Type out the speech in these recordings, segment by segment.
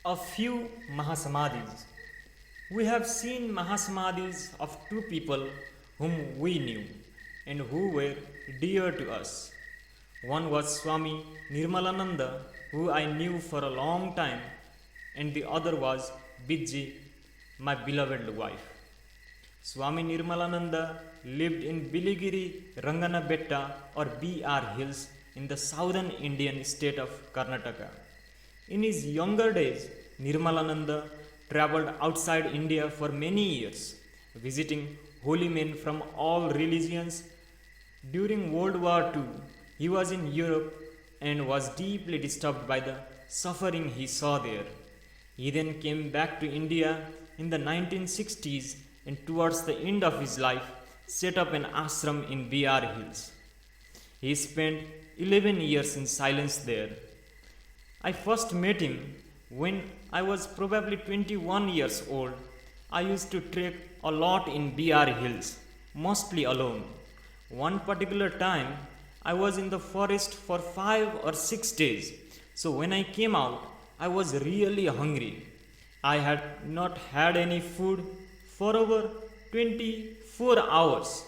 A few Mahasamadhis. We have seen Mahasamadhis of two people whom we knew and who were dear to us. One was Swami Nirmalananda, who I knew for a long time, and the other was Bidji, my beloved wife. Swami Nirmalananda lived in Biligiri Ranganabetta or BR Hills in the southern Indian state of Karnataka. In his younger days, Nirmalananda traveled outside India for many years, visiting holy men from all religions. During World War II, he was in Europe and was deeply disturbed by the suffering he saw there. He then came back to India in the 1960s and towards the end of his life set up an ashram in BR Hills. He spent 11 years in silence there. I first met him when I was probably 21 years old. I used to trek a lot in BR Hills, mostly alone. One particular time, I was in the forest for 5 or 6 days. So when I came out, I was really hungry. I had not had any food for over 24 hours.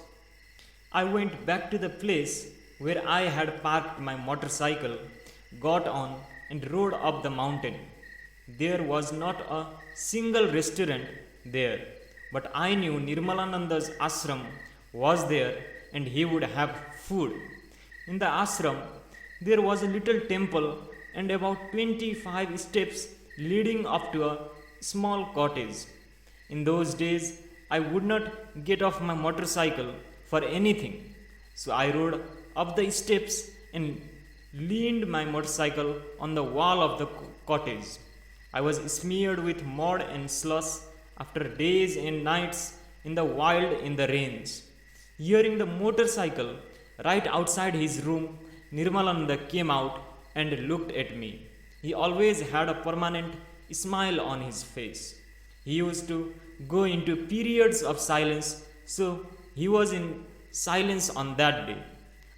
I went back to the place where I had parked my motorcycle, got on, and rode up the mountain. There was not a single restaurant there, but I knew Nirmalananda's ashram was there and he would have food. In the ashram, there was a little temple and about 25 steps leading up to a small cottage. In those days, I would not get off my motorcycle for anything, so I rode up the steps and leaned my motorcycle on the wall of the cottage. I was smeared with mud and slush after days and nights in the wild in the rains. Hearing the motorcycle right outside his room, Nirmalananda came out and looked at me. He always had a permanent smile on his face. He used to go into periods of silence, so he was in silence on that day.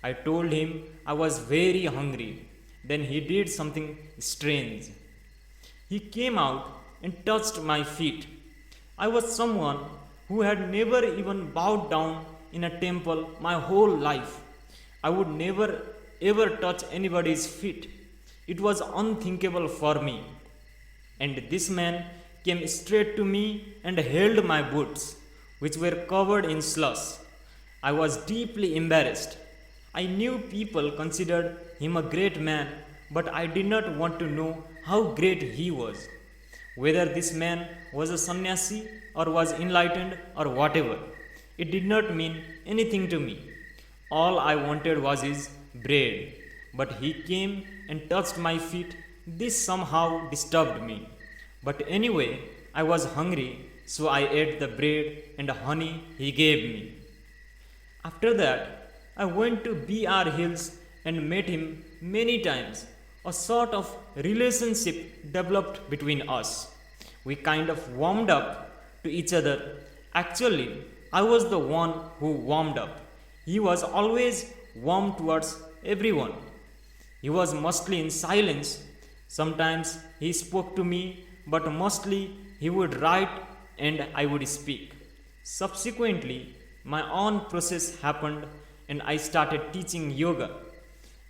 I told him I was very hungry. Then he did something strange. He came out and touched my feet. I was someone who had never even bowed down in a temple my whole life. I would never ever touch anybody's feet. It was unthinkable for me. And this man came straight to me and held my boots, which were covered in slush. I was deeply embarrassed. I knew people considered him a great man, but I did not want to know how great he was. Whether this man was a sannyasi or was enlightened or whatever, it did not mean anything to me. All I wanted was his bread, but he came and touched my feet. This somehow disturbed me. But anyway, I was hungry, so I ate the bread and honey he gave me. After that, I went to BR Hills and met him many times. A sort of relationship developed between us. We kind of warmed up to each other. Actually, I was the one who warmed up. He was always warm towards everyone. He was mostly in silence. Sometimes he spoke to me, but mostly he would write and I would speak. Subsequently, my own process happened and I started teaching yoga.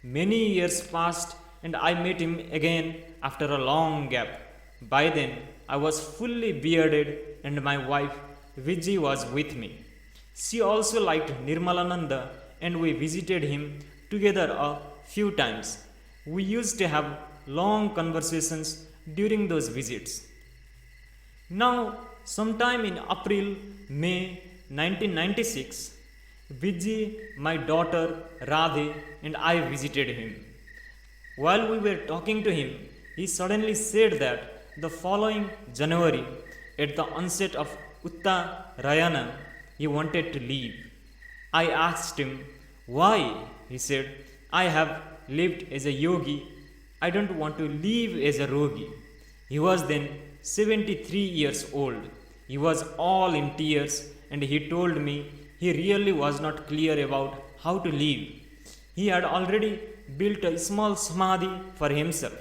Many years passed and I met him again after a long gap. By then, I was fully bearded and my wife Vijay was with me. She also liked Nirmalananda and we visited him together a few times. We used to have long conversations during those visits. Now, sometime in April, May 1996, Vijay, my daughter Radhe, and I visited him. While we were talking to him, he suddenly said that the following January, at the onset of Uttarayana, he wanted to leave. I asked him, why? He said, I have lived as a yogi. I don't want to live as a rogi. He was then 73 years old. He was all in tears and he told me he really was not clear about how to live. He had already built a small samadhi for himself.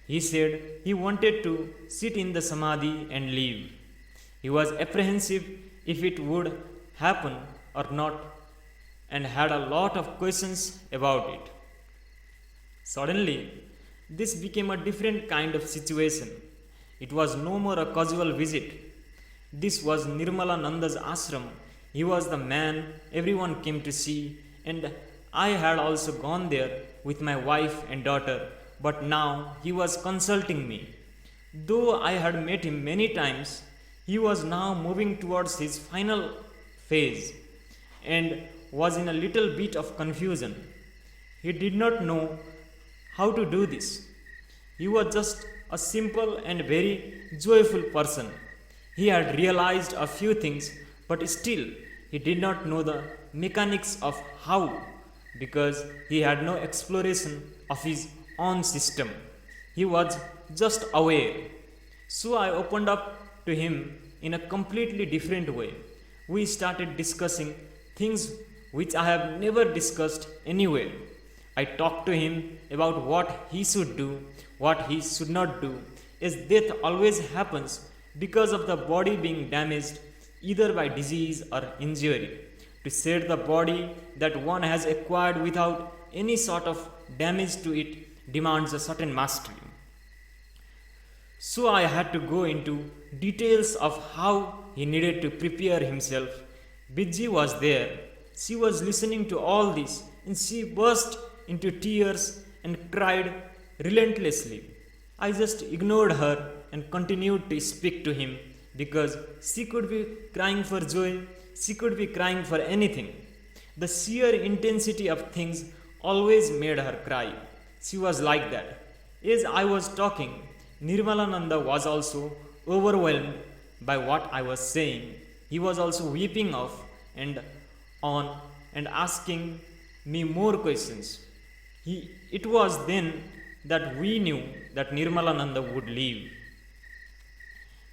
He said he wanted to sit in the samadhi and leave. He was apprehensive if it would happen or not and had a lot of questions about it. Suddenly, this became a different kind of situation. It was no more a casual visit. This was Nirmala Nanda's ashram. He was the man everyone came to see, and I had also gone there with my wife and daughter, but now he was consulting me. Though I had met him many times, he was now moving towards his final phase and was in a little bit of confusion. He did not know how to do this. He was just a simple and very joyful person. He had realized a few things, but still he did not know the mechanics of how, because he had no exploration of his own system. He was just aware. So I opened up to him in a completely different way. We started discussing things which I have never discussed anywhere. I talked to him about what he should do, what he should not do, as death always happens because of the body being damaged either by disease or injury. To shed the body that one has acquired without any sort of damage to it demands a certain mastery. So I had to go into details of how he needed to prepare himself. Bidji was there. She was listening to all this and she burst into tears and cried relentlessly. I just ignored her and continued to speak to him because she could be crying for joy, she could be crying for anything. The sheer intensity of things always made her cry. She was like that. As I was talking, Nirmalananda was also overwhelmed by what I was saying. He was also weeping off and on and asking me more questions. It was then that we knew that Nirmalananda would leave.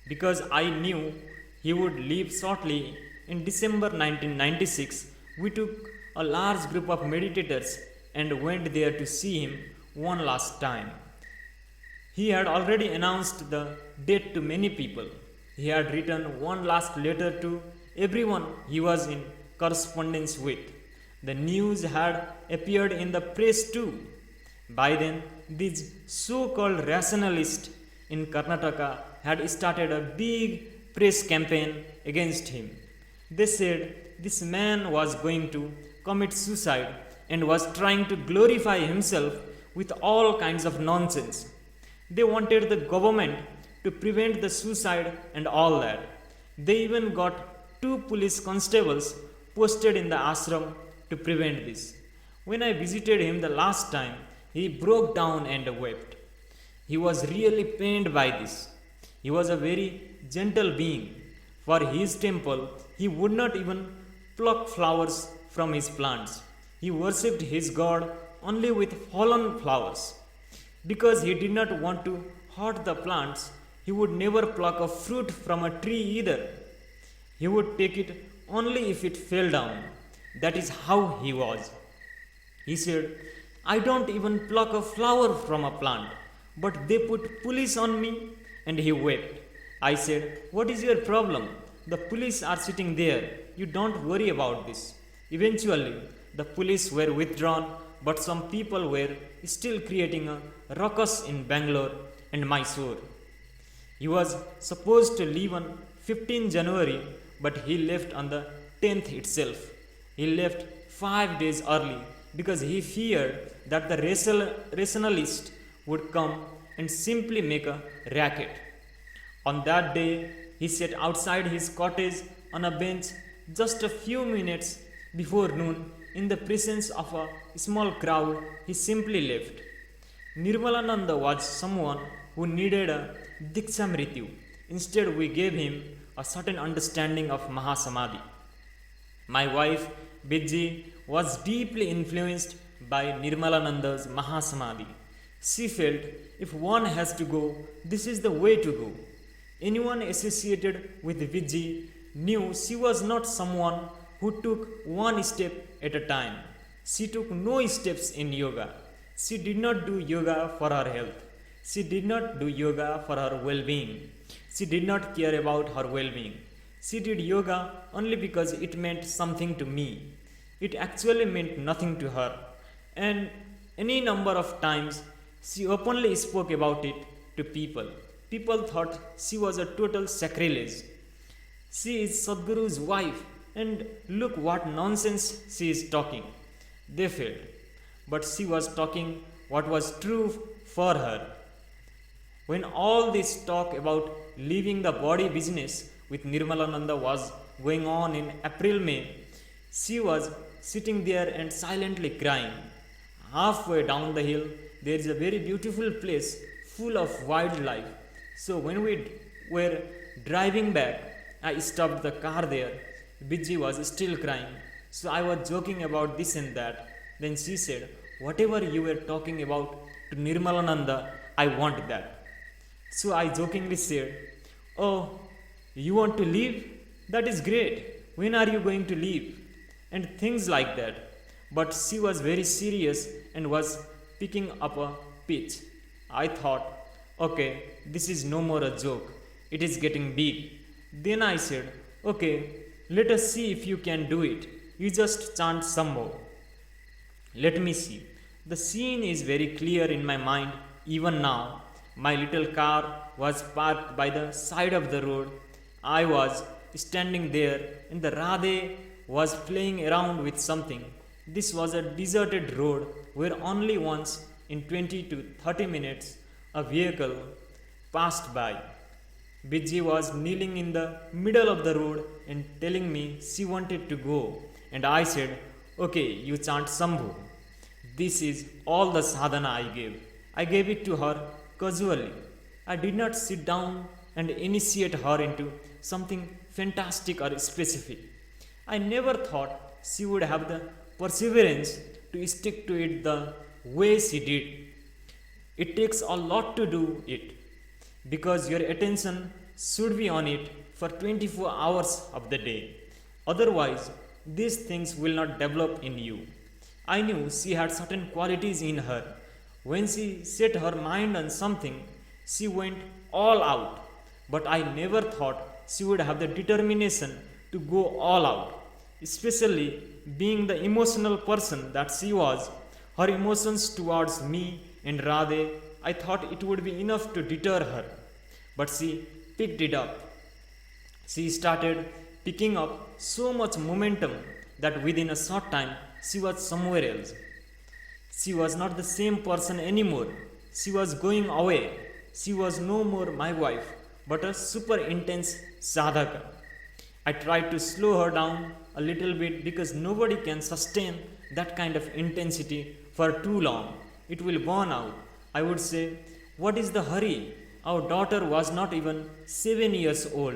Because I knew he would leave shortly, in December 1996, we took a large group of meditators and went there to see him one last time. He had already announced the date to many people. He had written one last letter to everyone he was in correspondence with. The news had appeared in the press too. By then, these so-called rationalists in Karnataka had started a big press campaign against him. They said this man was going to commit suicide and was trying to glorify himself with all kinds of nonsense. They wanted the government to prevent the suicide and all that. They even got 2 police constables posted in the ashram to prevent this. When I visited him the last time, he broke down and wept. He was really pained by this. He was a very gentle being. For his temple, he would not even pluck flowers from his plants. He worshipped his God only with fallen flowers. Because he did not want to hurt the plants, he would never pluck a fruit from a tree either. He would take it only if it fell down. That is how he was. He said, I don't even pluck a flower from a plant, but they put police on me, and he wept. I said, what is your problem? The police are sitting there. You don't worry about this. Eventually, the police were withdrawn, but some people were still creating a ruckus in Bangalore and Mysore. He was supposed to leave on 15 January, but he left on the 10th itself. He left 5 days early because he feared that the rationalists would come and simply make a racket. On that day, he sat outside his cottage on a bench just a few minutes before noon. In the presence of a small crowd, he simply left. Nirmalananda was someone who needed a Diksha Instead, we gave him a certain understanding of Mahasamadhi. My wife, Bidji, was deeply influenced by Nirmalananda's Mahasamadhi. She felt if one has to go, this is the way to go. Anyone associated with Bidji knew she was not someone who took one step at a time. She took no steps in yoga. She did not do yoga for her health. She did not do yoga for her well being. She did not care about her well being. She did yoga only because it meant something to me. It actually meant nothing to her. And any number of times she openly spoke about it to people. People thought she was a total sacrilege. She is Sadhguru's wife, and look what nonsense she is talking. They felt. But she was talking what was true for her. When all this talk about leaving the body business with Nirmalananda was going on in April May, she was sitting there and silently crying. Halfway down the hill, there is a very beautiful place full of wildlife. So when we were driving back, I stopped the car there. Bidji was still crying. So I was joking about this and that. Then she said, "Whatever you were talking about to Nirmalananda, I want that." So I jokingly said, "Oh, you want to leave? That is great. When are you going to leave?" And things like that. But she was very serious and was picking up a pitch. I thought, okay, this is no more a joke. It is getting big. Then I said, okay, let us see if you can do it. You just chant some more. Let me see. The scene is very clear in my mind even now. My little car was parked by the side of the road. I was standing there and the Radhe was playing around with something. This was a deserted road where only once in 20 to 30 minutes a vehicle passed by. Bidji was kneeling in the middle of the road and telling me she wanted to go. And I said, okay, you chant Sambhu. This is all the sadhana I gave. I gave it to her casually. I did not sit down and initiate her into something fantastic or specific. I never thought she would have the perseverance to stick to it the way she did. It takes a lot to do it because your attention should be on it for 24 hours of the day. Otherwise, these things will not develop in you. I knew she had certain qualities in her. When she set her mind on something, she went all out. But I never thought she would have the determination to go all out, especially being the emotional person that she was. Her emotions towards me and Radhe, I thought it would be enough to deter her. But she picked it up. She started picking up so much momentum that within a short time she was somewhere else. She was not the same person anymore. She was going away. She was no more my wife, but a super intense sadhaka. I tried to slow her down a little bit because nobody can sustain that kind of intensity for too long. It will burn out. I would say, what is the hurry? Our daughter was not even 7 years old.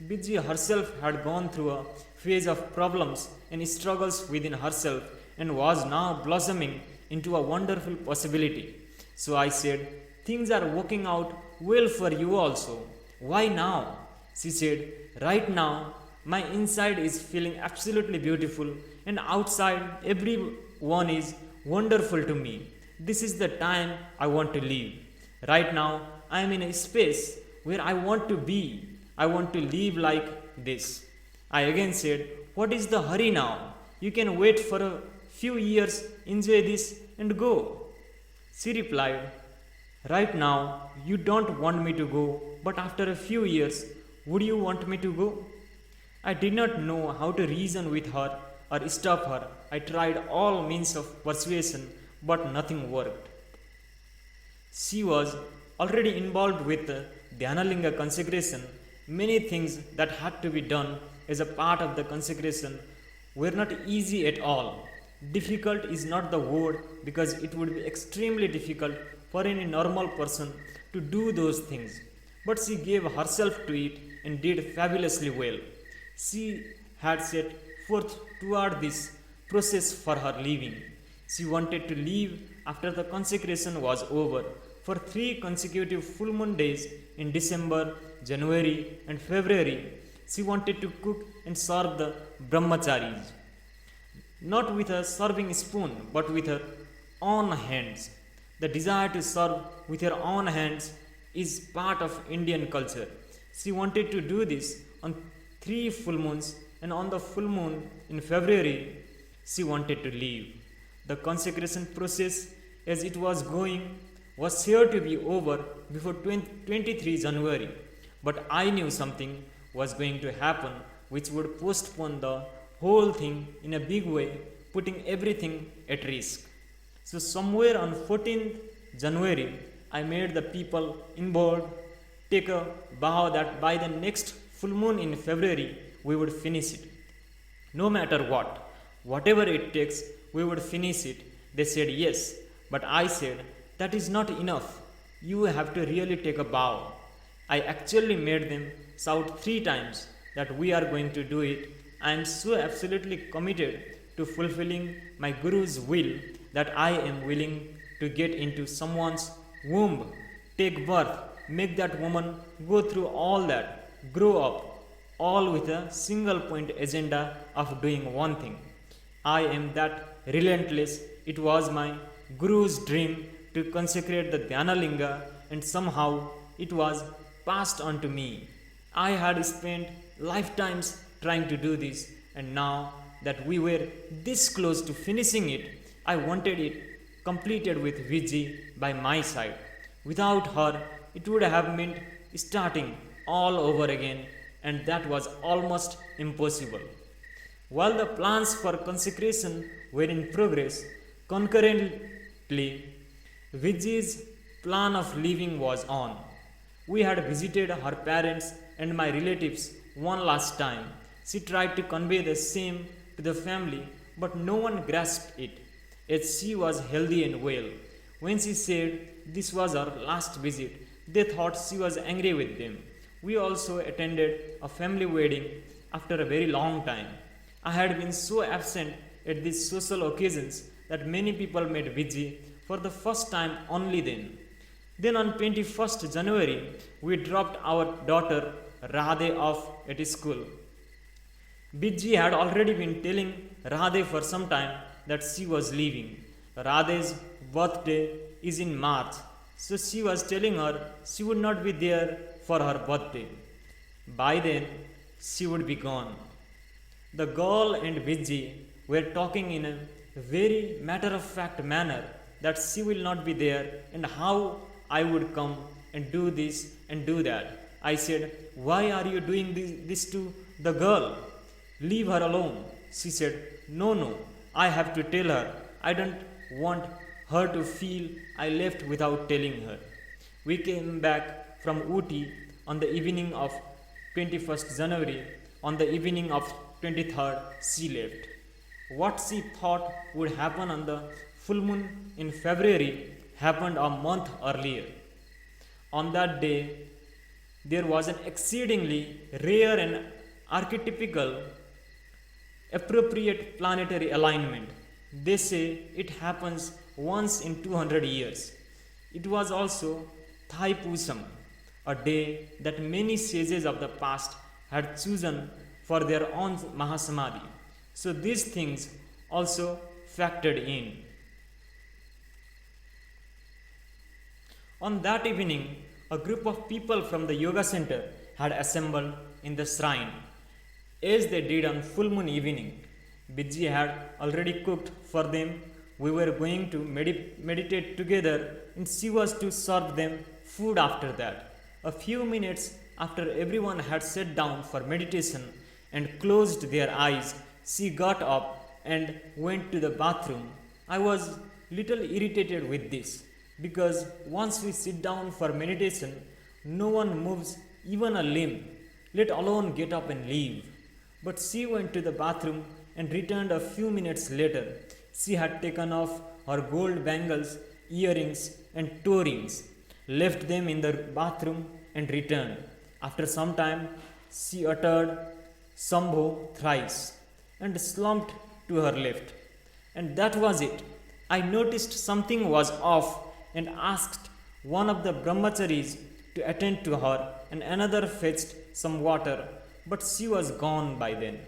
Bidji herself had gone through a phase of problems and struggles within herself and was now blossoming into a wonderful possibility. So I said, things are working out well for you also. Why now? She said, right now, my inside is feeling absolutely beautiful and outside everyone is wonderful to me. This is the time I want to live. Right now, I am in a space where I want to be. I want to live like this. I again said, what is the hurry now? You can wait for a few years, enjoy this and go. She replied, right now, you don't want me to go, but after a few years, would you want me to go? I did not know how to reason with her or stop her. I tried all means of persuasion, but nothing worked. She was already involved with the Dhyanalinga consecration. Many things that had to be done as a part of the consecration were not easy at all. Difficult is not the word because it would be extremely difficult for any normal person to do those things. But she gave herself to it and did fabulously well. She had set forth toward this process for her leaving. She wanted to leave after the consecration was over. For 3 consecutive full moon days in December, January, and February, she wanted to cook and serve the brahmacharis. Not with a serving spoon, but with her own hands. The desire to serve with her own hands is part of Indian culture. She wanted to do this on three full moons, and on the full moon in February, she wanted to leave. The consecration process, as it was going, was sure to be over before 23 January. But I knew something was going to happen which would postpone the whole thing in a big way, putting everything at risk. So, somewhere on 14th January, I made the people involved take a vow that by the next full moon in February, we would finish it. No matter what, whatever it takes, we would finish it. They said yes, but I said, that is not enough. You have to really take a vow. I actually made them shout 3 times that we are going to do it. I am so absolutely committed to fulfilling my Guru's will that I am willing to get into someone's womb, take birth, make that woman go through all that, grow up, all with a single point agenda of doing one thing. I am that relentless. It was my Guru's dream to consecrate the Dhyanalinga, and somehow it was passed on to me. I had spent lifetimes trying to do this, and now that we were this close to finishing it, I wanted it completed with Viji by my side. Without her, it would have meant starting all over again, and that was almost impossible. While the plans for consecration were in progress, concurrently, Viji's plan of leaving was on. We had visited her parents and my relatives one last time. She tried to convey the same to the family, but no one grasped it, as she was healthy and well. When she said this was her last visit, they thought she was angry with them. We also attended a family wedding after a very long time. I had been so absent at these social occasions that many people met Viji for the first time only then. Then on 21st January, we dropped our daughter Radhe off at school. Viji had already been telling Radhe for some time that she was leaving. Radhe's birthday is in March, so she was telling her she would not be there for her birthday. By then, she would be gone. The girl and Viji were talking in a very matter of fact manner that she will not be there and how I would come and do this and do that. I said, why are you doing this to the girl? Leave her alone. She said, no, I have to tell her. I don't want her to feel I left without telling her. We came back from Ooty on the evening of 21st January. On the evening of 23rd, she left. What she thought would happen on the full moon in February happened a month earlier. On that day, there was an exceedingly rare and archetypical appropriate planetary alignment. They say it happens once in 200 years. It was also Thaipusam, a day that many sages of the past had chosen for their own Mahasamadhi. So these things also factored in. On that evening, a group of people from the yoga center had assembled in the shrine. As they did on full moon evening, Viji had already cooked for them. We were going to meditate together, and she was to serve them food after that. A few minutes after everyone had sat down for meditation and closed their eyes, she got up and went to the bathroom. I was little irritated with this because once we sit down for meditation, no one moves even a limb, let alone get up and leave. But she went to the bathroom and returned a few minutes later. She had taken off her gold bangles, earrings, and toe rings, left them in the bathroom, and returned. After some time, she uttered Sambho thrice and slumped to her left. And that was it. I noticed something was off and asked one of the brahmacharis to attend to her, and another fetched some water, but she was gone by then.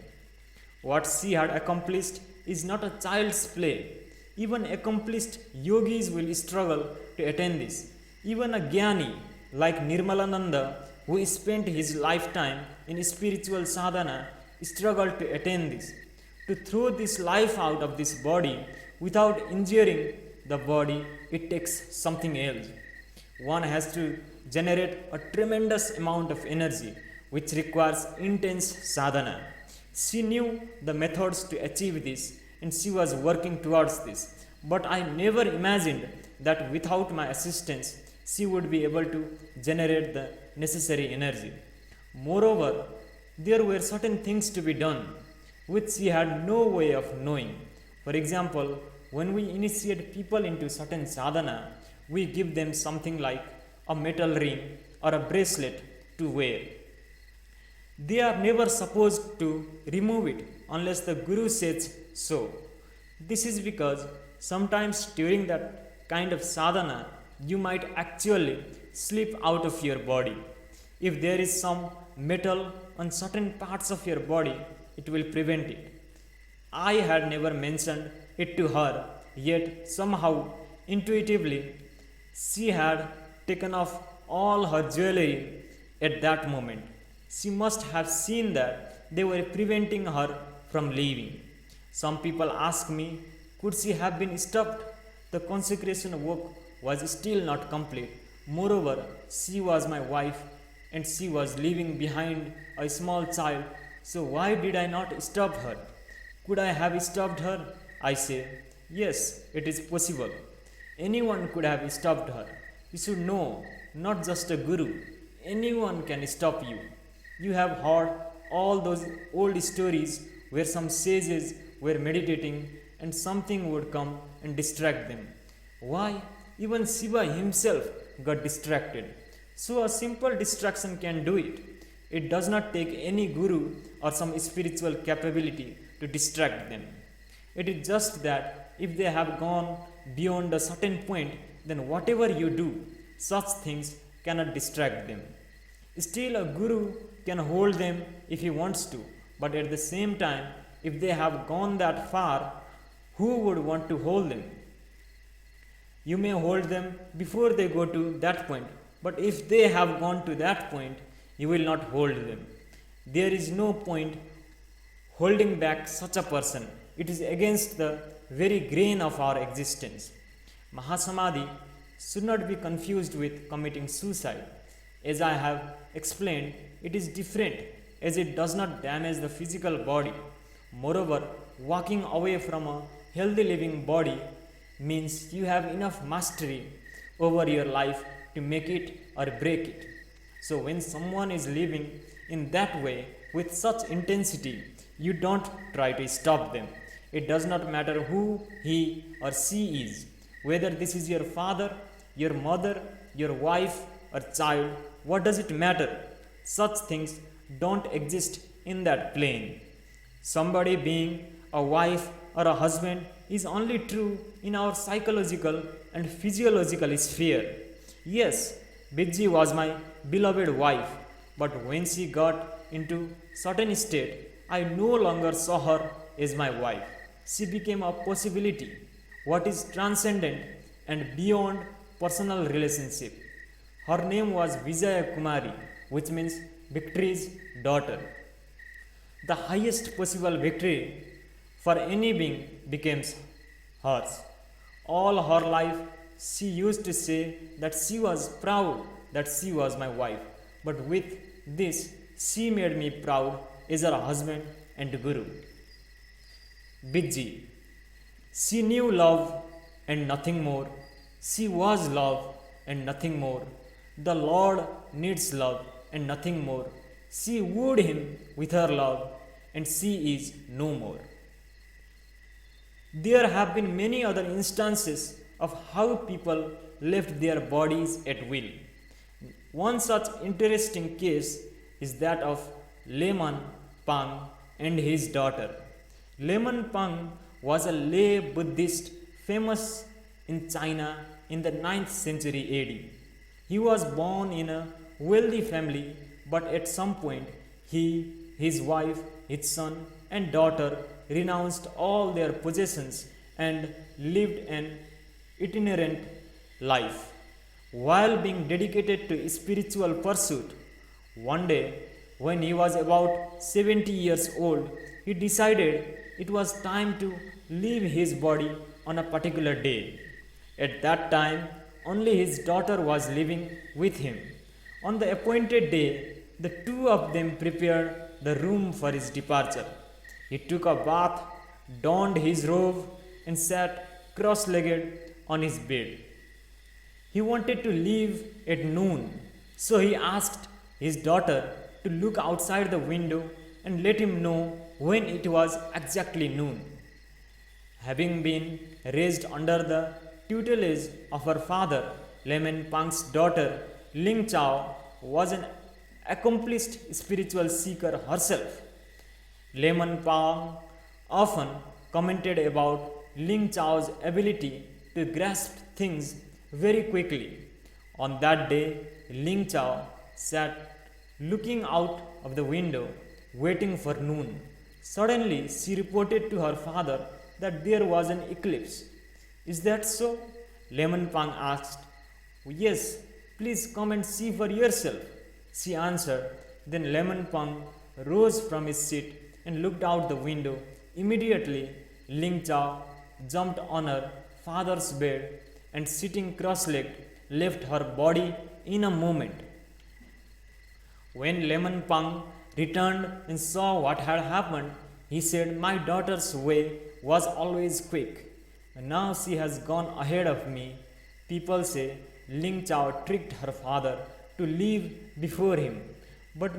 What she had accomplished is not a child's play. Even accomplished yogis will struggle to attain this. Even a Jnani like Nirmalananda, who spent his lifetime in spiritual sadhana, struggled to attain this. To throw this life out of this body without injuring the body, it takes something else. One has to generate a tremendous amount of energy, which requires intense sadhana. She knew the methods to achieve this and she was working towards this. But I never imagined that without my assistance, she would be able to generate the necessary energy. Moreover, there were certain things to be done which she had no way of knowing. For example, when we initiate people into certain sadhana, we give them something like a metal ring or a bracelet to wear. They are never supposed to remove it unless the Guru says so. This is because sometimes during that kind of sadhana, you might actually slip out of your body. If there is some metal on certain parts of your body, it will prevent it. I had never mentioned it to her, yet somehow, intuitively, she had taken off all her jewelry at that moment. She must have seen that they were preventing her from leaving. Some people ask me, could she have been stopped? The consecration work was still not complete. Moreover, she was my wife and she was leaving behind a small child. So why did I not stop her? Could I have stopped her? I say, yes, it is possible. Anyone could have stopped her. You should know, not just a guru. Anyone can stop you. You have heard all those old stories where some sages were meditating and something would come and distract them. Why? Even Shiva himself got distracted. So a simple distraction can do it. It does not take any guru or some spiritual capability to distract them. It is just that if they have gone beyond a certain point, then whatever you do, such things cannot distract them. Still, a guru can hold them if he wants to, but at the same time, if they have gone that far, who would want to hold them? You may hold them before they go to that point, but if they have gone to that point, you will not hold them. There is no point holding back such a person. It is against the very grain of our existence. Mahasamadhi should not be confused with committing suicide. As I have explained, it is different as it does not damage the physical body. Moreover, walking away from a healthy living body means you have enough mastery over your life to make it or break it. So, when someone is living in that way with such intensity, you don't try to stop them. It does not matter who he or she is, whether this is your father, your mother, your wife, or child. What does it matter? Such things don't exist in that plane. Somebody being a wife or a husband is only true in our psychological and physiological sphere. Yes, Bidji was my beloved wife, but when she got into certain state, I no longer saw her as my wife. She became a possibility, what is transcendent and beyond personal relationship. Her name was Vijaya Kumari, which means victory's daughter. The highest possible victory for any being becomes hers. All her life, she used to say that she was proud that she was my wife. But with this, she made me proud as her husband and guru. Bidji. She knew love and nothing more. She was love and nothing more. The Lord needs love and nothing more. She wooed him with her love and she is no more. There have been many other instances of how people left their bodies at will. One such interesting case is that of Lemon Pang and his daughter. Lemon Pang was a lay Buddhist famous in China in the 9th century AD. He was born in a wealthy family, but at some point he, his wife, his son, and daughter renounced all their possessions and lived an itinerant life. While being dedicated to spiritual pursuit, one day, when he was about 70 years old, he decided it was time to leave his body on a particular day. At that time, only his daughter was living with him. On the appointed day, the two of them prepared the room for his departure. He took a bath, donned his robe, and sat cross legged on his bed. He wanted to leave at noon, so he asked his daughter to look outside the window and let him know when it was exactly noon. Having been raised under the tutelage of her father, Lemon Pang's daughter Ling Chao was an accomplished spiritual seeker herself. Lemon Pang often commented about Ling Chao's ability to grasp things very quickly. On that day, Ling Chao sat looking out of the window, waiting for noon. Suddenly, she reported to her father that there was an eclipse. Is that so? Lemon Pang asked. Yes, please come and see for yourself, she answered. Then Lemon Pang rose from his seat and looked out the window. Immediately, Ling Chao jumped on her father's bed and sitting cross-legged left her body in a moment. When Lemon Pang returned and saw what had happened, he said, My daughter's way was always quick. Now she has gone ahead of me. People say Ling Chao tricked her father to leave before him. But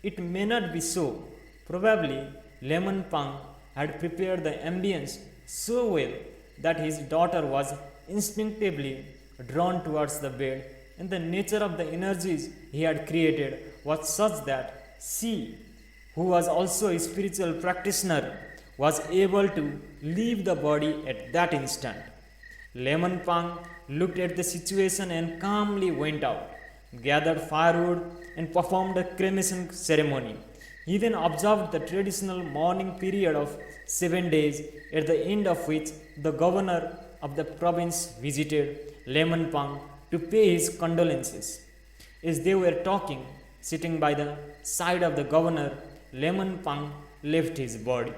it may not be so. Probably Lemon Pang had prepared the ambience so well that his daughter was instinctively drawn towards the bed, and the nature of the energies he had created was such that she, who was also a spiritual practitioner, was able to leave the body at that instant. Lemon Pang looked at the situation and calmly went out, gathered firewood, and performed a cremation ceremony. He then observed the traditional mourning period of 7 days, at the end of which the governor of the province visited Lemon Pang to pay his condolences. As they were talking, sitting by the side of the governor, Lemon Pang left his body.